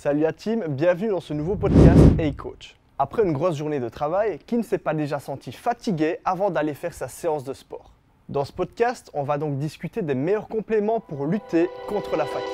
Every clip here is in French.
Salut à team, bienvenue dans ce nouveau podcast Hey Coach. Après une grosse journée de travail, qui ne s'est pas déjà senti fatigué avant d'aller faire sa séance de sport? Dans ce podcast, on va donc discuter des meilleurs compléments pour lutter contre la fatigue.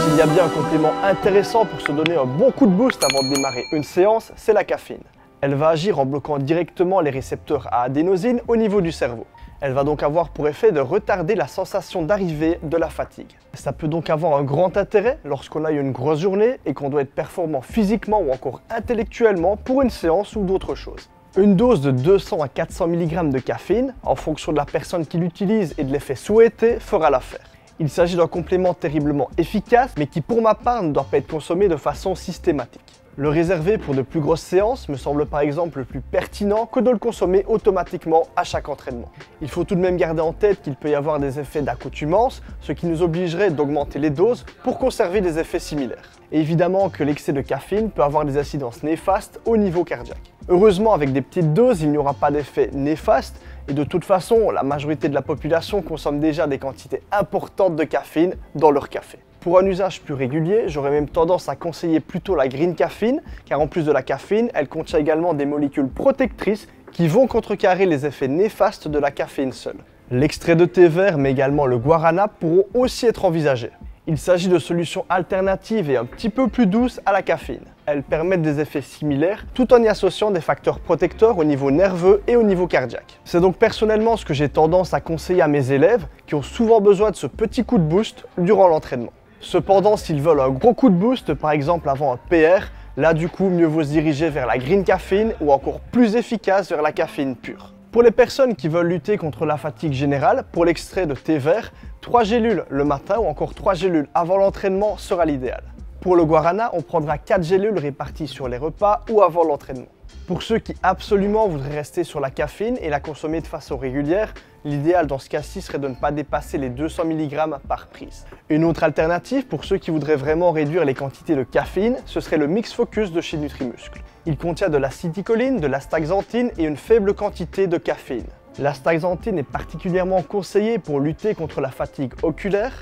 Il y a bien un complément intéressant pour se donner un bon coup de boost avant de démarrer une séance, c'est la caféine. Elle va agir en bloquant directement les récepteurs à adénosine au niveau du cerveau. Elle va donc avoir pour effet de retarder la sensation d'arrivée de la fatigue. Ça peut donc avoir un grand intérêt lorsqu'on a eu une grosse journée et qu'on doit être performant physiquement ou encore intellectuellement pour une séance ou d'autres choses. Une dose de 200 à 400 mg de caféine, en fonction de la personne qui l'utilise et de l'effet souhaité, fera l'affaire. Il s'agit d'un complément terriblement efficace, mais qui pour ma part ne doit pas être consommé de façon systématique. Le réserver pour de plus grosses séances me semble par exemple plus pertinent que de le consommer automatiquement à chaque entraînement. Il faut tout de même garder en tête qu'il peut y avoir des effets d'accoutumance, ce qui nous obligerait d'augmenter les doses pour conserver des effets similaires. Et évidemment que l'excès de caféine peut avoir des incidences néfastes au niveau cardiaque. Heureusement, avec des petites doses, il n'y aura pas d'effet néfaste et de toute façon, la majorité de la population consomme déjà des quantités importantes de caféine dans leur café. Pour un usage plus régulier, j'aurais même tendance à conseiller plutôt la green caffeine, car en plus de la caféine, elle contient également des molécules protectrices qui vont contrecarrer les effets néfastes de la caféine seule. L'extrait de thé vert, mais également le guarana pourront aussi être envisagés. Il s'agit de solutions alternatives et un petit peu plus douces à la caféine. Elles permettent des effets similaires tout en y associant des facteurs protecteurs au niveau nerveux et au niveau cardiaque. C'est donc personnellement ce que j'ai tendance à conseiller à mes élèves qui ont souvent besoin de ce petit coup de boost durant l'entraînement. Cependant, s'ils veulent un gros coup de boost, par exemple avant un PR, là du coup, mieux vaut se diriger vers la green caffeine ou encore plus efficace vers la caféine pure. Pour les personnes qui veulent lutter contre la fatigue générale, pour l'extrait de thé vert, 3 gélules le matin ou encore 3 gélules avant l'entraînement sera l'idéal. Pour le guarana, on prendra 4 gélules réparties sur les repas ou avant l'entraînement. Pour ceux qui absolument voudraient rester sur la caféine et la consommer de façon régulière, l'idéal dans ce cas-ci serait de ne pas dépasser les 200 mg par prise. Une autre alternative pour ceux qui voudraient vraiment réduire les quantités de caféine, ce serait le Mix Focus de chez Nutrimuscle. Il contient de l'acétylcholine, de l'astaxanthine et une faible quantité de caféine. L'astaxanthine est particulièrement conseillée pour lutter contre la fatigue oculaire,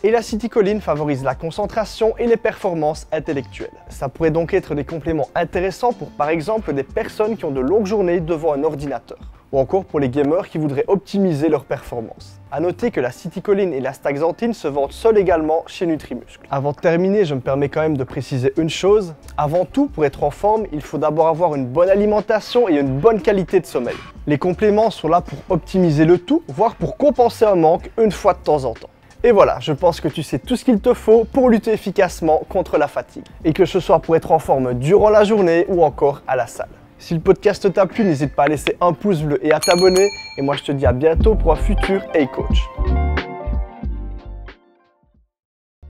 et l'acétylcholine favorise la concentration et les performances intellectuelles. Ça pourrait donc être des compléments intéressants pour par exemple des personnes qui ont de longues journées devant un ordinateur, ou encore pour les gamers qui voudraient optimiser leurs performances. A noter que l'acétylcholine et l'astaxanthine se vendent seuls également chez Nutrimuscle. Avant de terminer, je me permets quand même de préciser une chose. Avant tout, pour être en forme, il faut d'abord avoir une bonne alimentation et une bonne qualité de sommeil. Les compléments sont là pour optimiser le tout, voire pour compenser un manque une fois de temps en temps. Et voilà, je pense que tu sais tout ce qu'il te faut pour lutter efficacement contre la fatigue. Et que ce soit pour être en forme durant la journée ou encore à la salle. Si le podcast t'a plu, n'hésite pas à laisser un pouce bleu et à t'abonner. Et moi je te dis à bientôt pour un futur Hey Coach.